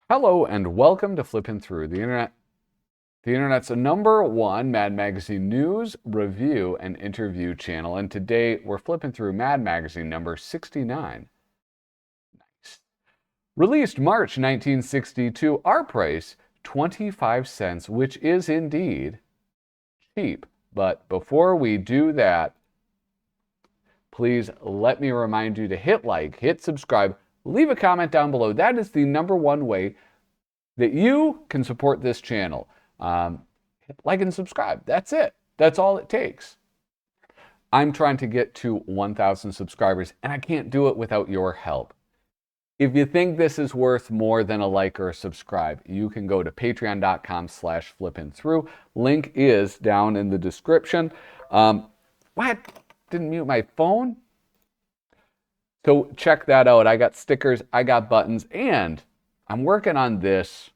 Hello and welcome to Flippin Through the Internet's #1 Mad Magazine news, review, and interview channel. And today we're flipping through Mad Magazine number 69. Nice. Released March 1962, our price 25 cents, which is indeed cheap. But before we do that, please let me remind you to hit like, hit subscribe, leave a comment down below. That is the #1 way that you can support this channel. Hit like and subscribe. That's it. That's all it takes. I'm trying to get to 1,000 subscribers, and I can't do it without your help. If you think this is worth more than a like or a subscribe, you can go to patreon.com/flippinthrough. Link is down in the description. What? Didn't mute my phone? So check that out. I got stickers, I got buttons, and I'm working on this.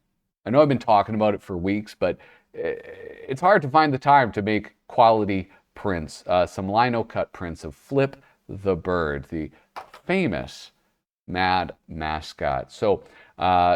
I know I've been talking about it for weeks, but it's hard to find the time to make quality prints. Some lino cut prints of Flip the Bird, the famous MAD mascot. So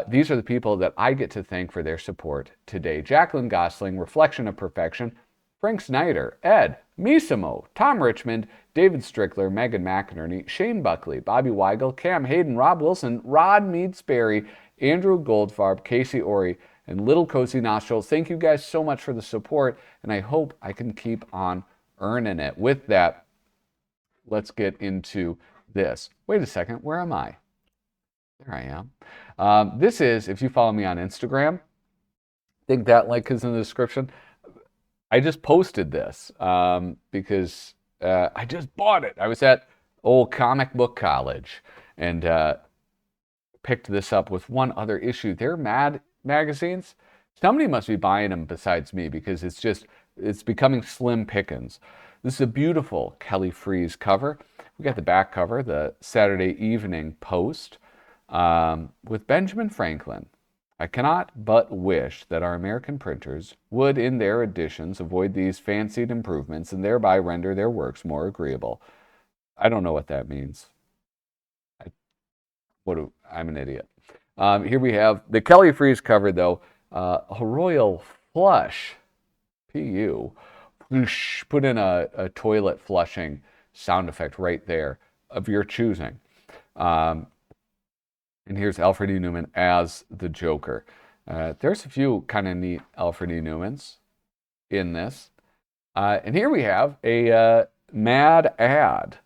these are the people that I get to thank for their support today. Jacqueline Gosling, Reflection of Perfection, Frank Snyder, Ed, Misimo, Tom Richmond, David Strickler, Megan McInerney, Shane Buckley, Bobby Weigel, Cam Hayden, Rob Wilson, Rod Mead-Sperry, Andrew Goldfarb, Casey Ori, and Little Cozy Nostrils. Thank you guys so much for the support, and I hope I can keep on earning it. With that, let's get into this. Wait a second, where am I? There I am. This is, if you follow me on Instagram, I think that link is in the description. I just posted this because I just bought it. I was at old comic book college and picked this up with one other issue. They're MAD magazines. Somebody must be buying them besides me because it's becoming slim pickings. This is a beautiful Kelly Freas cover. We got the back cover, the Saturday Evening Post with Benjamin Franklin. I cannot but wish that our American printers would, in their editions, avoid these fancied improvements and thereby render their works more agreeable. I don't know what that means. I'm an idiot. Here we have the Kelly Freas cover, though. A royal flush, PU. Put in a toilet flushing sound effect right there of your choosing. And here's Alfred E. Neuman as the Joker. There's a few kind of neat Alfred E. Neumans in this. And here we have a MAD ad.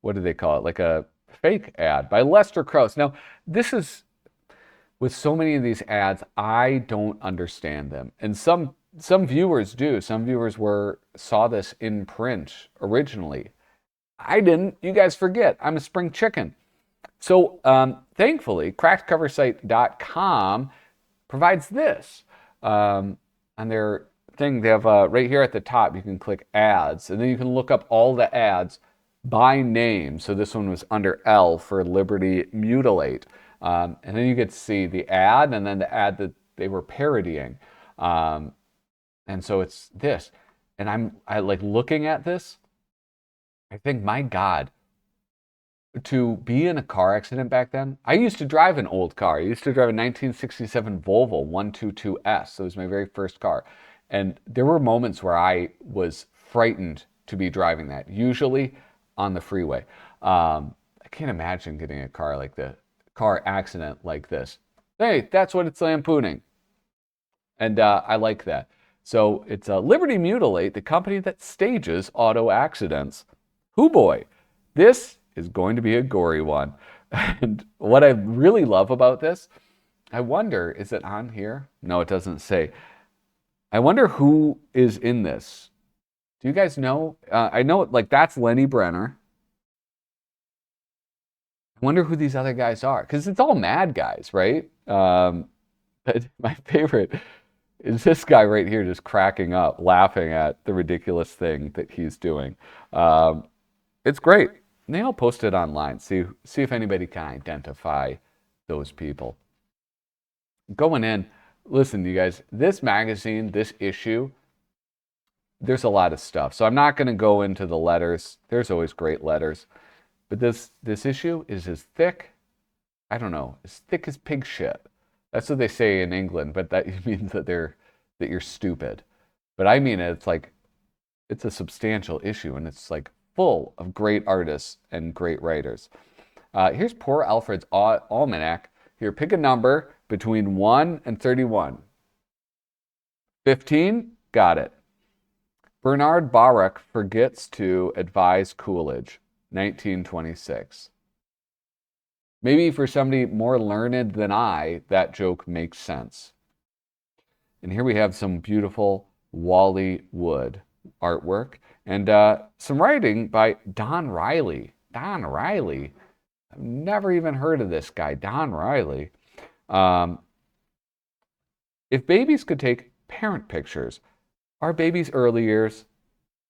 What do they call it? Like a fake ad by Lester Krauss. Now, this is, with so many of these ads, I don't understand them. And some viewers do. Some viewers saw this in print originally. I didn't. You guys forget. I'm a spring chicken. So thankfully, crackedcoversite.com provides this. On their thing, they have right here at the top, you can click ads, and then you can look up all the ads by name. So this one was under L for Liberty Mutilate. And then you get to see the ad and then the ad that they were parodying. And so it's this. And I like looking at this, I think, my God, to be in a car accident back then. I used to drive an old car. I used to drive a 1967 Volvo 122S. So it was my very first car. And there were moments where I was frightened to be driving that, usually on the freeway. I can't imagine getting a car accident like this. Hey, that's what it's lampooning. And I like that. So it's Liberty Mutilate, the company that stages auto accidents. Hoo boy, this is going to be a gory one. And what I really love about this, I wonder, is it on here? No, it doesn't say. I wonder who is in this. Do you guys know? I know, like, that's Lenny Brenner. I wonder who these other guys are, because it's all MAD guys, right? But my favorite is this guy right here just cracking up, laughing at the ridiculous thing that he's doing. It's great. And they all post it online. See if anybody can identify those people. Going in, listen, you guys, this magazine, this issue, there's a lot of stuff. So I'm not going to go into the letters. There's always great letters. But this issue is as thick, I don't know, as thick as pig shit. That's what they say in England, but that means that you're stupid. But I mean it, it's like it's a substantial issue, and it's like full of great artists and great writers. Here's poor Alfred's almanac. Here, pick a number between 1 and 31. 15? Got it. Bernard Baruch forgets to advise Coolidge, 1926. Maybe for somebody more learned than I, that joke makes sense. And here we have some beautiful Wally Wood artwork and some writing by Don Riley. Don Riley. I've never even heard of this guy, Don Riley. If babies could take parent pictures, our babies' early years,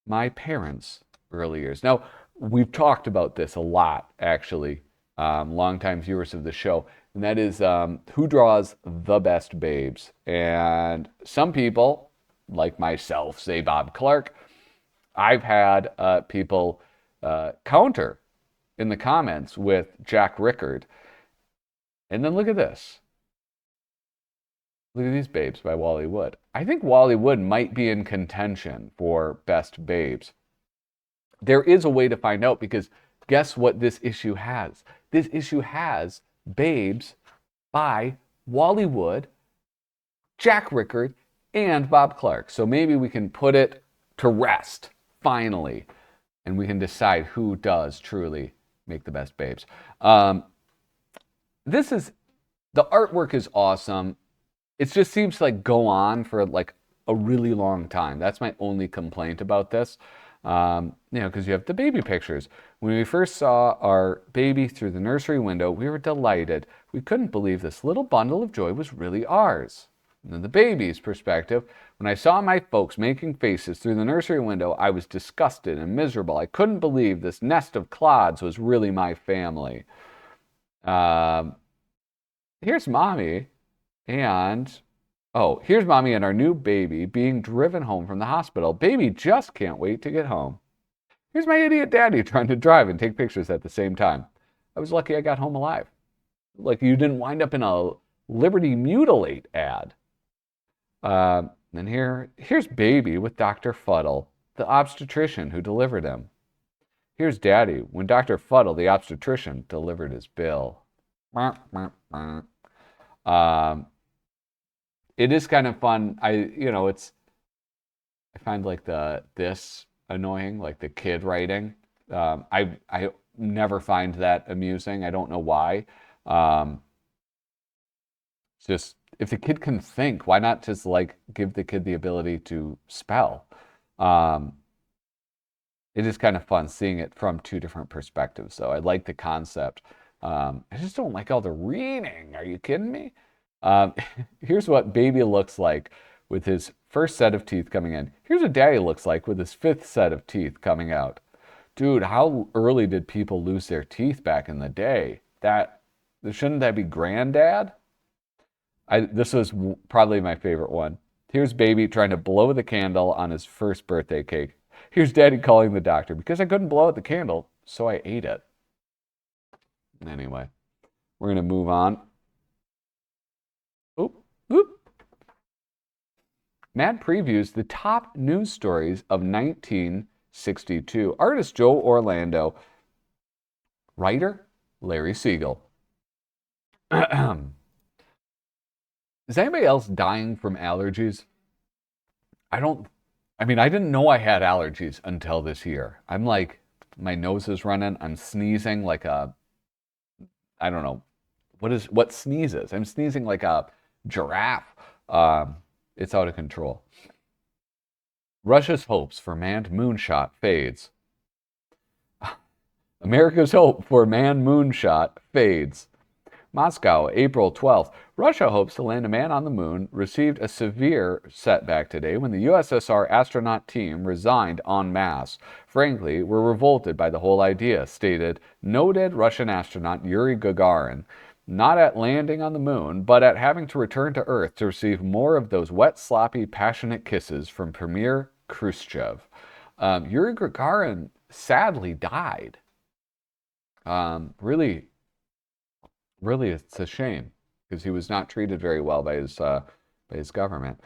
my parents' early years. Now, we've talked about this a lot, actually, longtime viewers of the show, and that is who draws the best babes. And some people, like myself, say Bob Clark. I've had people counter in the comments with Jack Rickard. And then look at this. Look at these babes by Wally Wood. I think Wally Wood might be in contention for best babes. There is a way to find out, because guess what this issue has? This issue has babes by Wally Wood, Jack Rickard, and Bob Clark. So maybe we can put it to rest, finally, and we can decide who does truly make the best babes. The artwork is awesome. It just seems to like go on for like a really long time. That's my only complaint about this. Because you have the baby pictures. When we first saw our baby through the nursery window, we were delighted. We couldn't believe this little bundle of joy was really ours. And then the baby's perspective, when I saw my folks making faces through the nursery window, I was disgusted and miserable. I couldn't believe this nest of clods was really my family. Here's mommy and here's mommy and our new baby being driven home from the hospital. Baby just can't wait to get home. Here's my idiot daddy trying to drive and take pictures at the same time. I was lucky I got home alive. Like you didn't wind up in a Liberty Mutilate ad. And here's baby with Dr. Fuddle, the obstetrician who delivered him. Here's daddy when Dr. Fuddle, the obstetrician, delivered his bill. It is kind of fun. I find like this annoying, like the kid writing. I never find that amusing. I don't know why. Just if the kid can think, why not just like give the kid the ability to spell? It is kind of fun seeing it from two different perspectives. So I like the concept. I just don't like all the reading. Are you kidding me? Here's what baby looks like with his first set of teeth coming in. Here's what daddy looks like with his fifth set of teeth coming out. Dude, how early did people lose their teeth back in the day? Shouldn't that be granddad? This was probably my favorite one. Here's baby trying to blow the candle on his first birthday cake. Here's daddy calling the doctor because I couldn't blow out the candle, so I ate it. Anyway, we're going to move on. MAD previews the top news stories of 1962. Artist Joe Orlando. Writer Larry Siegel. Is anybody else dying from allergies? I didn't know I had allergies until this year. I'm like, my nose is running. I'm sneezing like I don't know. What sneezes? I'm sneezing like a giraffe. It's out of control. Russia's hopes for manned moonshot fades. America's hope for manned moonshot fades. Moscow, April 12th. Russia hopes to land a man on the moon, received a severe setback today when the USSR astronaut team resigned en masse. Frankly, we're revolted by the whole idea, stated noted Russian astronaut Yuri Gagarin. Not at landing on the moon, but at having to return to Earth to receive more of those wet, sloppy, passionate kisses from Premier Khrushchev. Yuri Gagarin sadly died. Really, really, it's a shame because he was not treated very well by his government.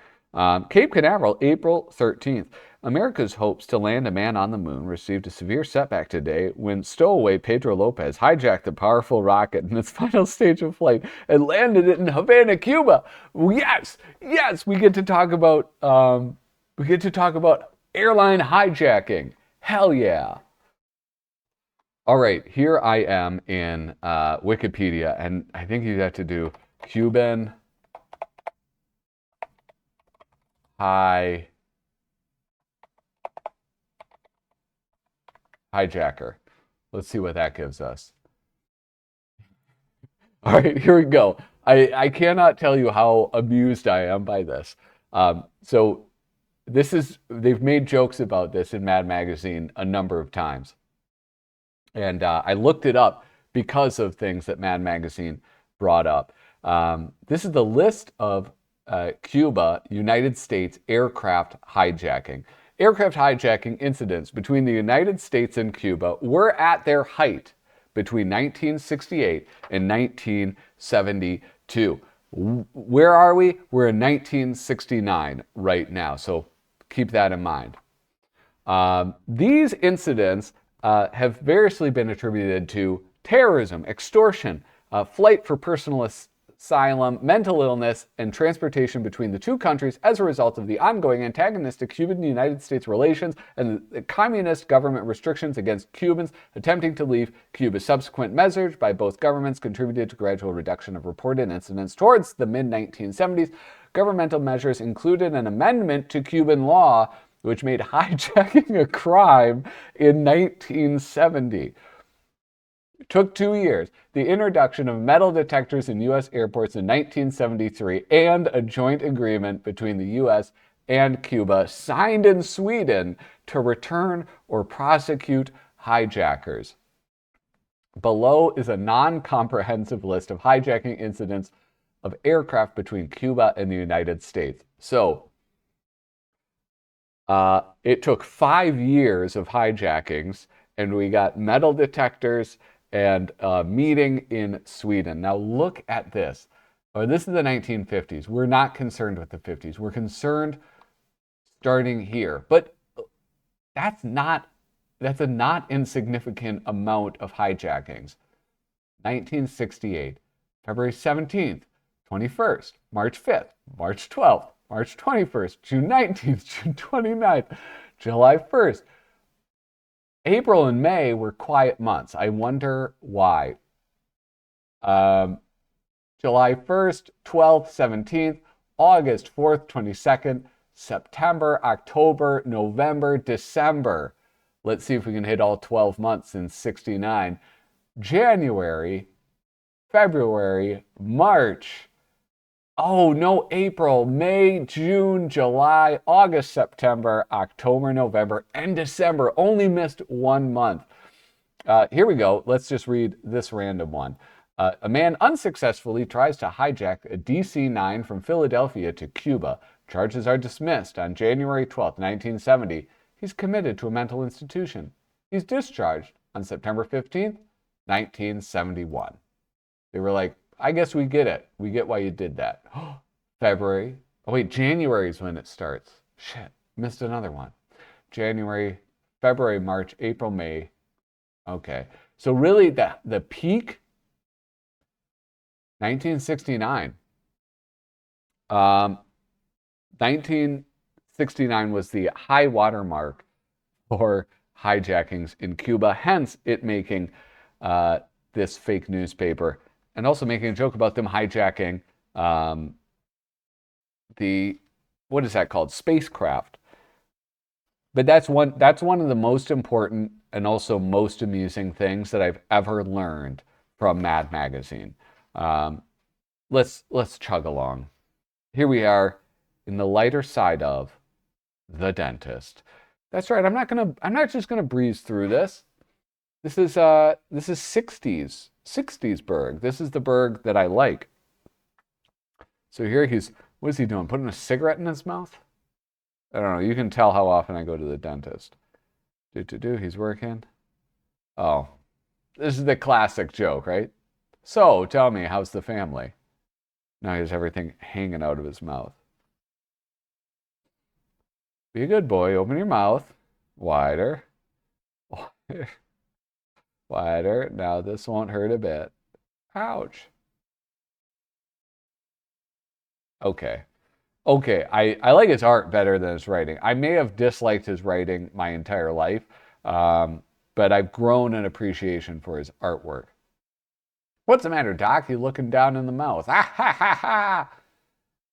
Cape Canaveral, April 13th. America's hopes to land a man on the moon received a severe setback today when stowaway Pedro Lopez hijacked the powerful rocket in its final stage of flight and landed it in Havana, Cuba. Yes, yes, we get to talk about airline hijacking. Hell yeah. All right, here I am in Wikipedia, and I think you have to do Cuban hijacker. Let's see what that gives us. All right, here we go. I cannot tell you how amused I am by this. So they've made jokes about this in Mad Magazine a number of times. And I looked it up because of things that Mad Magazine brought up. This is the list of Cuba, United States aircraft hijacking. Aircraft hijacking incidents between the United States and Cuba were at their height between 1968 and 1972. Where are we? We're in 1969 right now, so keep that in mind. These incidents have variously been attributed to terrorism, extortion, flight for personal asylum, mental illness, and transportation between the two countries as a result of the ongoing antagonistic Cuban-United States relations and the communist government restrictions against Cubans attempting to leave Cuba. Subsequent measures by both governments contributed to gradual reduction of reported incidents towards the mid-1970s. Governmental measures included an amendment to Cuban law which made hijacking a crime in 1970. It took 2 years. The introduction of metal detectors in U.S. airports in 1973 and a joint agreement between the U.S. and Cuba signed in Sweden to return or prosecute hijackers. Below is a non-comprehensive list of hijacking incidents of aircraft between Cuba and the United States. So, it took 5 years of hijackings, and we got metal detectors and a meeting in Sweden. Now look at this. This is the 1950s. We're not concerned with the 50s. We're concerned starting here. But that's a not insignificant amount of hijackings. 1968, February 17th, 21st, March 5th, March 12th, March 21st, June 19th, June 29th, July 1st. April and May were quiet months. I wonder why. July 1st, 12th, 17th, August 4th, 22nd, September, October, November, December. Let's see if we can hit all 12 months in 69. January, February, March. Oh, no, April, May, June, July, August, September, October, November, and December. Only missed 1 month. Here we go. Let's just read this random one. A man unsuccessfully tries to hijack a DC-9 from Philadelphia to Cuba. Charges are dismissed on January 12, 1970. He's committed to a mental institution. He's discharged on September 15th, 1971. They were like, I guess we get it. We get why you did that. February. Oh, wait, January is when it starts. Shit, missed another one. January, February, March, April, May. Okay. So really the peak, 1969. 1969 was the high water mark for hijackings in Cuba, hence it making this fake newspaper and also making a joke about them hijacking the, what is that called? Spacecraft. But that's one of the most important and also most amusing things that I've ever learned from Mad Magazine. Let's chug along. Here we are in the lighter side of The Dentist. That's right. I'm not just gonna breeze through this. This is 60s Berg. This is the Berg that I like. So here what is he doing? Putting a cigarette in his mouth? I don't know. You can tell how often I go to the dentist. He's working. Oh, This is the classic joke, right? So, tell me, how's the family? Now he has everything hanging out of his mouth. Be a good boy. Open your mouth. Wider. Wider. Now this won't hurt a bit. Ouch. Okay. Okay. I like his art better than his writing. I may have disliked his writing my entire life, but I've grown an appreciation for his artwork. What's the matter, Doc? You looking down in the mouth. Ah, ha, ha,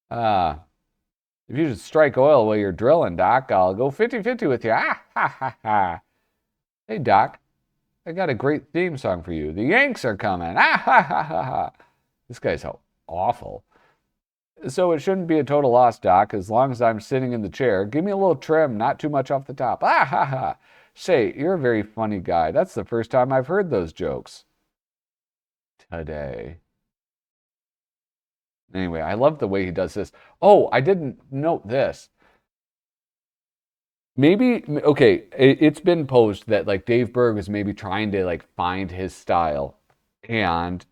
ha. If you should strike oil while you're drilling, Doc, I'll go 50-50 with you. Ah, ha, ha, ha. Hey, Doc, I got a great theme song for you. The Yanks are coming. Ah, ha, ha, ha, ha. This guy's so awful. So it shouldn't be a total loss, Doc, as long as I'm sitting in the chair. Give me a little trim, not too much off the top. Ah, ha, ha. Say, you're a very funny guy. That's the first time I've heard those jokes today. Anyway, I love the way he does this. Oh, I didn't note this. Maybe, okay, it's been posed that like Dave Berg was maybe trying to like find his style. And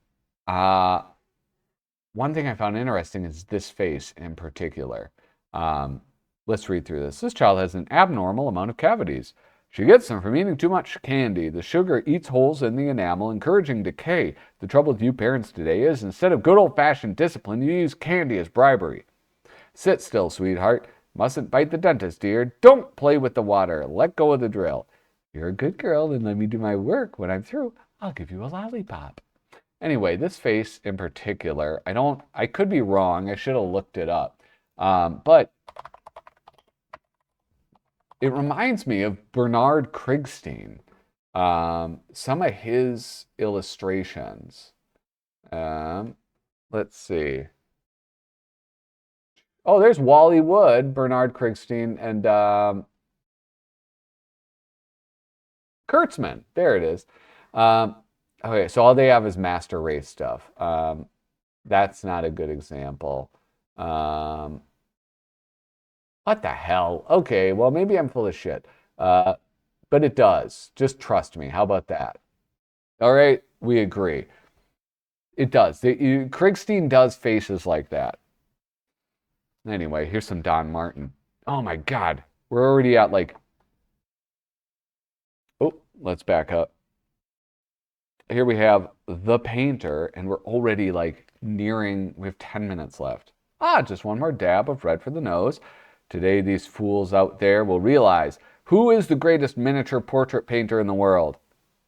one thing I found interesting is this face in particular. Let's read through this. This child has an abnormal amount of cavities. She gets them from eating too much candy. The sugar eats holes in the enamel, encouraging decay. The trouble with you parents today is instead of good old-fashioned discipline, you use candy as bribery. Sit still, sweetheart. Mustn't bite the dentist, dear. Don't play with the water. Let go of the drill. You're a good girl, then let me do my work. When I'm through, I'll give you a lollipop. Anyway, this face in particular, I could be wrong. I should have looked it up. But it reminds me of Bernard Krigstein. Some of his illustrations. Let's see. Oh, there's Wally Wood, Bernard Krigstein, and Kurtzman. There it is. Okay, so all they have is Master Race stuff. That's not a good example. What the hell? Okay, well, maybe I'm full of shit. But it does. Just trust me. How about that? All right, we agree. It does. Krigstein does faces like that. Anyway, here's some Don Martin. Oh my God. We're already at like... Oh, let's back up. Here we have The Painter, and we're already like nearing... We have 10 minutes left. Just one more dab of red for the nose. Today, these fools out there will realize who is the greatest miniature portrait painter in the world.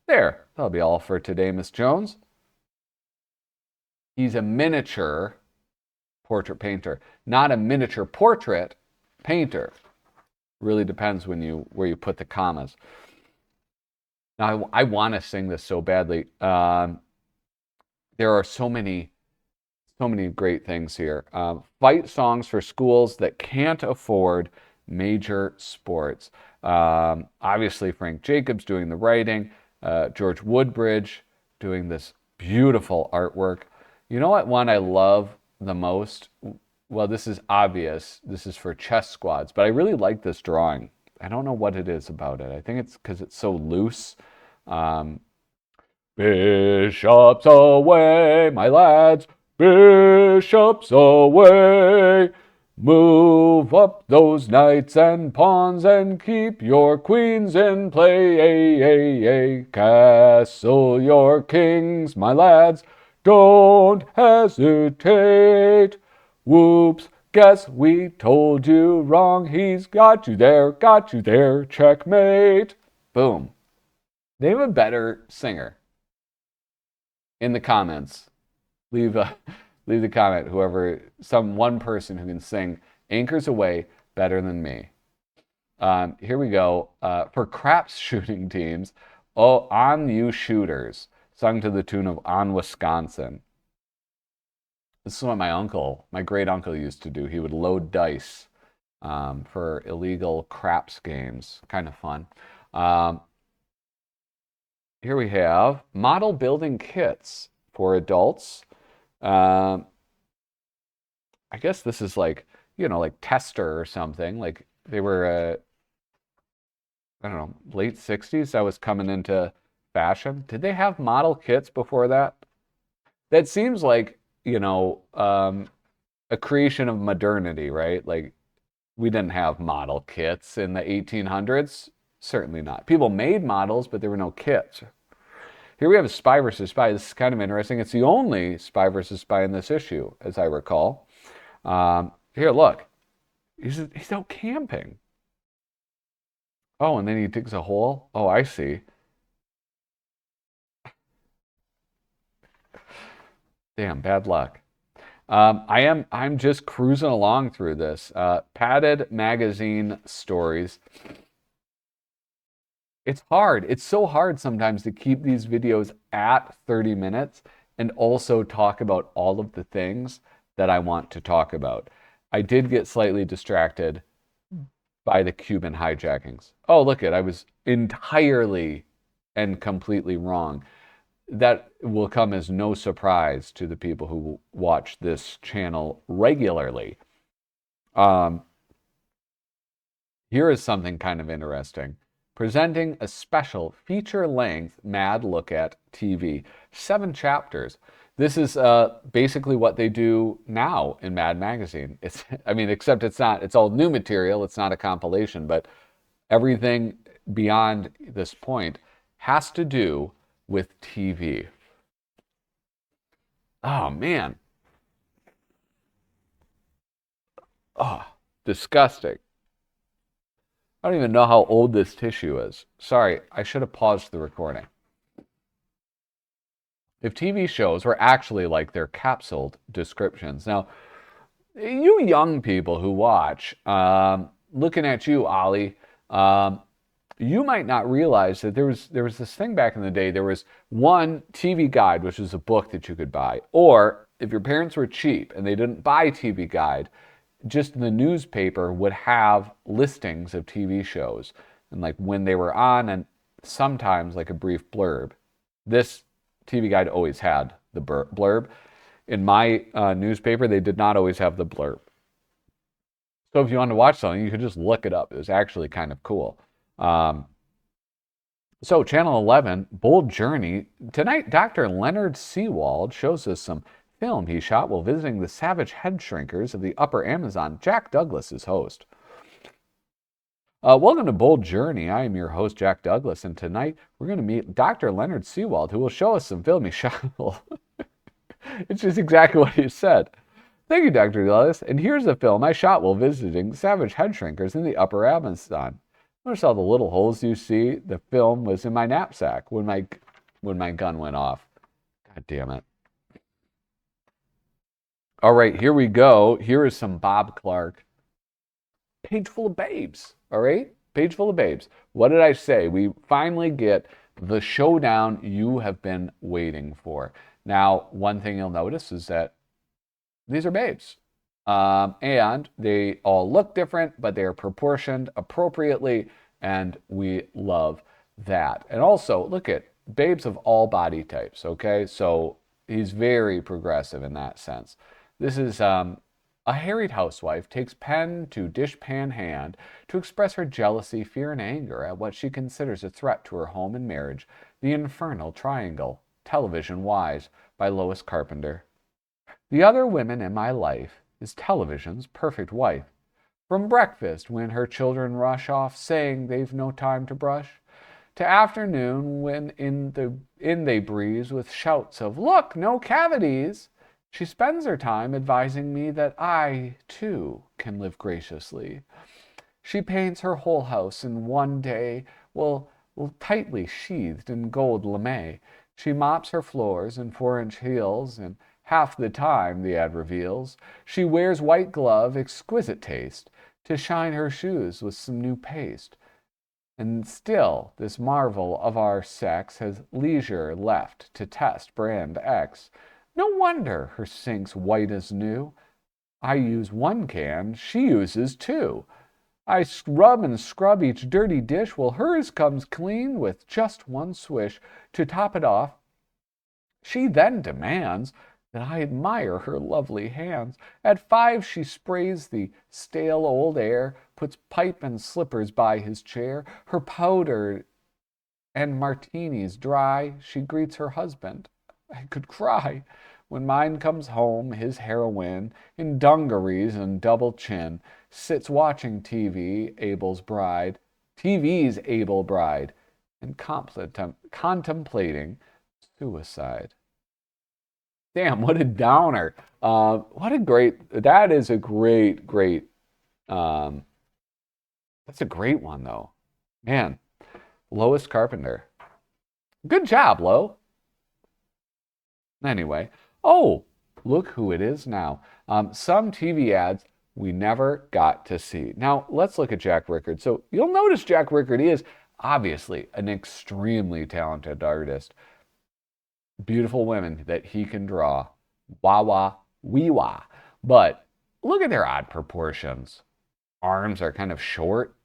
There, that'll be all for today, Miss Jones. He's a miniature portrait painter, not a miniature portrait painter. Really depends where you put the commas. Now, I want to sing this so badly. There are so many great things here. Fight songs for schools that can't afford major sports. Obviously, Frank Jacobs doing the writing. George Woodbridge doing this beautiful artwork. You know what one I love the most? Well, this is obvious. This is for chess squads, but I really like this drawing. I don't know what it is about it. I think it's because it's so loose. Bishops away, my lads. Bishops away. Move up those knights and pawns and keep your queens in play. Castle your kings, my lads. Don't hesitate. Whoops, guess we told you wrong. He's got you there, checkmate. Boom. Name a better singer. In the comments, leave the comment, one person who can sing Anchors Away better than me. Here we go. For craps shooting teams, On You Shooters, sung to the tune of On Wisconsin. This is what my great uncle used to do. He would load dice for illegal craps games. Kind of fun. Here we have model building kits for adults. I guess this is like, like Tester or something. Like they were, I don't know, late 60s. That was coming into fashion. Did they have model kits before that? That seems like, a creation of modernity, right? Like, we didn't have model kits in the 1800s. Certainly not. People made models, but there were no kits. Here we have a spy versus spy. This is kind of interesting. It's the only spy versus spy in this issue, as I recall. Here, look. He's out camping. Oh, and then he digs a hole. Oh, I see. Damn, bad luck. I'm just cruising along through this. Padded magazine stories. It's hard. It's so hard sometimes to keep these videos at 30 minutes and also talk about all of the things that I want to talk about. I did get slightly distracted by the Cuban hijackings. Oh, look it, I was entirely and completely wrong. That will come as no surprise to the people who watch this channel regularly. Here is something kind of interesting. Presenting a special feature-length MAD look at TV. 7 chapters. This is basically what they do now in MAD magazine. Except it's all new material. It's not a compilation, but everything beyond this point has to do with TV. Oh, man. Oh, disgusting. I don't even know how old this tissue is. Sorry, I should have paused the recording. If TV shows were actually like their capsuled descriptions. Now, you young people who watch, looking at you, Ollie, you might not realize that there was this thing back in the day. There was one TV Guide, which was a book that you could buy. Or if your parents were cheap and they didn't buy TV Guide, just the newspaper would have listings of TV shows and like when they were on and sometimes like a brief blurb. This TV Guide always had the blurb. In my newspaper, they did not always have the blurb. So if you wanted to watch something, you could just look it up. It was actually kind of cool. So Channel 11, Bold Journey. Tonight, Dr. Leonard Seawald shows us some film he shot while visiting the savage head shrinkers of the Upper Amazon. Jack Douglas is host. Welcome to Bold Journey. I am your host, Jack Douglas, and tonight we're going to meet Dr. Leonard Seawald, who will show us some film he shot. It's just exactly what he said. Thank you, Dr. Douglas. And here's a film I shot while visiting savage head shrinkers in the Upper Amazon. Notice all the little holes you see. The film was in my knapsack when my gun went off. God damn it. All right, here we go. Here is some Bob Clark. Page full of babes. All right? Page full of babes. What did I say? We finally get the showdown you have been waiting for. Now, one thing you'll notice is that these are babes. And they all look different, but they are proportioned appropriately, and we love that. And also, look at babes of all body types, okay? So he's very progressive in that sense. This is a harried housewife takes pen to dishpan hand to express her jealousy, fear, and anger at what she considers a threat to her home and marriage, the infernal triangle, television-wise, by Lois Carpenter. The other women in my life is television's perfect wife. From breakfast, when her children rush off saying they've no time to brush, to afternoon, when in they breeze with shouts of, "Look, no cavities!" She spends her time advising me that I, too, can live graciously. She paints her whole house in one day, tightly sheathed in gold lame. She mops her floors in 4-inch heels, and half the time, the ad reveals, she wears white glove, exquisite taste, to shine her shoes with some new paste. And still, this marvel of our sex has leisure left to test brand X. No wonder her sink's white as new. I use 1 can, she uses 2. I scrub and scrub each dirty dish, while hers comes clean with just 1 swish. To top it off, she then demands that I admire her lovely hands. At 5 she sprays the stale old air, puts pipe and slippers by his chair. Her powder And martinis dry, she greets her husband. I could cry. When mine comes home, his heroine, in dungarees and double chin, sits watching TV's Able Bride, and contemplating suicide. Damn, what a downer. That is a great, um, that's a great one though. Man, Lois Carpenter. Good job, Lo. Anyway, oh, look who it is now. Some TV ads we never got to see. Now, let's look at Jack Rickard. So you'll notice Jack Rickard is obviously an extremely talented artist. Beautiful women that he can draw. Wah wah, wee wah. But look at their odd proportions. Arms are kind of short.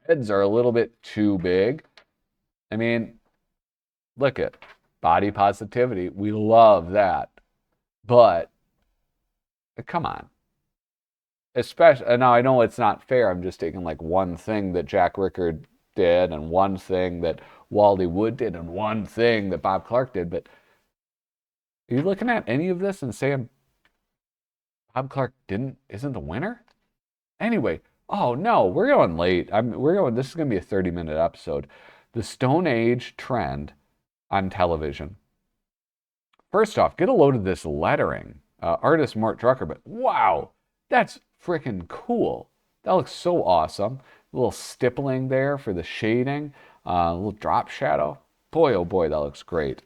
Heads are a little bit too big. I mean, look at body positivity. We love that. But come on. Especially now, I know it's not fair. I'm just taking like one thing that Jack Rickard did and one thing that Wally Wood did and one thing that Bob Clark did. But are you looking at any of this and saying Bob Clark isn't the winner? Anyway, oh no, we're going late. This is going to be a 30-minute episode. The Stone Age trend on television. First off, get a load of this lettering. Artist Mort Drucker, but wow, that's freaking cool. That looks so awesome. A little stippling there for the shading. A little drop shadow. Boy, oh boy, that looks great.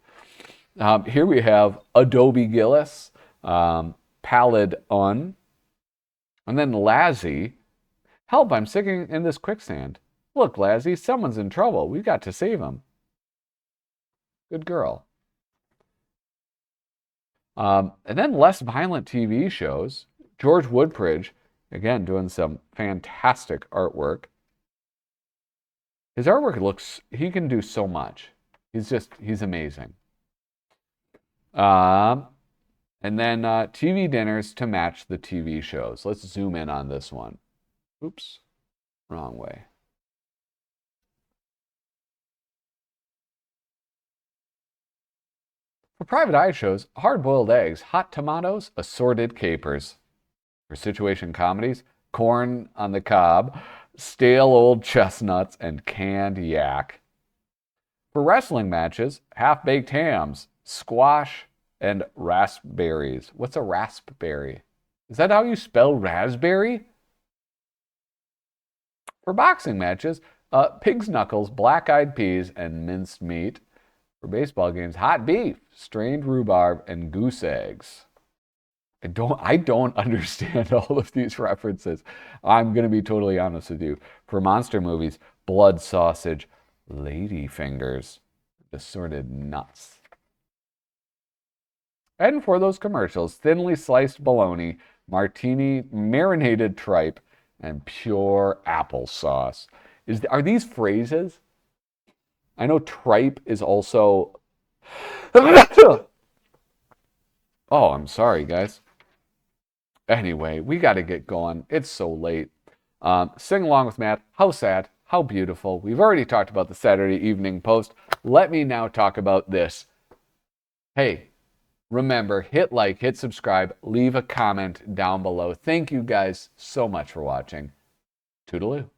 Here we have Adobe Gillis, Pallid Un, and then Lazzy. Help, I'm sinking in this quicksand. Look, Lazzy, someone's in trouble. We've got to save him. Good girl. And then less violent TV shows. George Woodbridge, again, doing some fantastic artwork. His artwork he can do so much. He's amazing. And then TV dinners to match the TV shows. Let's zoom in on this one. Oops, wrong way. For private eye shows, hard-boiled eggs, hot tomatoes, assorted capers. For situation comedies, corn on the cob, stale old chestnuts, and canned yak. For wrestling matches, half-baked hams, squash, and raspberries. What's a raspberry? Is that how you spell raspberry? For boxing matches, pig's knuckles, black-eyed peas, and minced meat. For baseball games, hot beef, strained rhubarb, and goose eggs. I don't understand all of these references. I'm going to be totally honest with you. For monster movies, blood sausage, lady fingers, assorted nuts. And for those commercials, thinly sliced bologna, martini, marinated tripe, and pure applesauce. Are these phrases? I know tripe is also... Oh, I'm sorry, guys. Anyway, we got to get going. It's so late. Sing along with Matt. How sad. How beautiful. We've already talked about the Saturday Evening Post. Let me now talk about this. Hey, remember, hit like, hit subscribe, leave a comment down below. Thank you guys so much for watching. Toodaloo.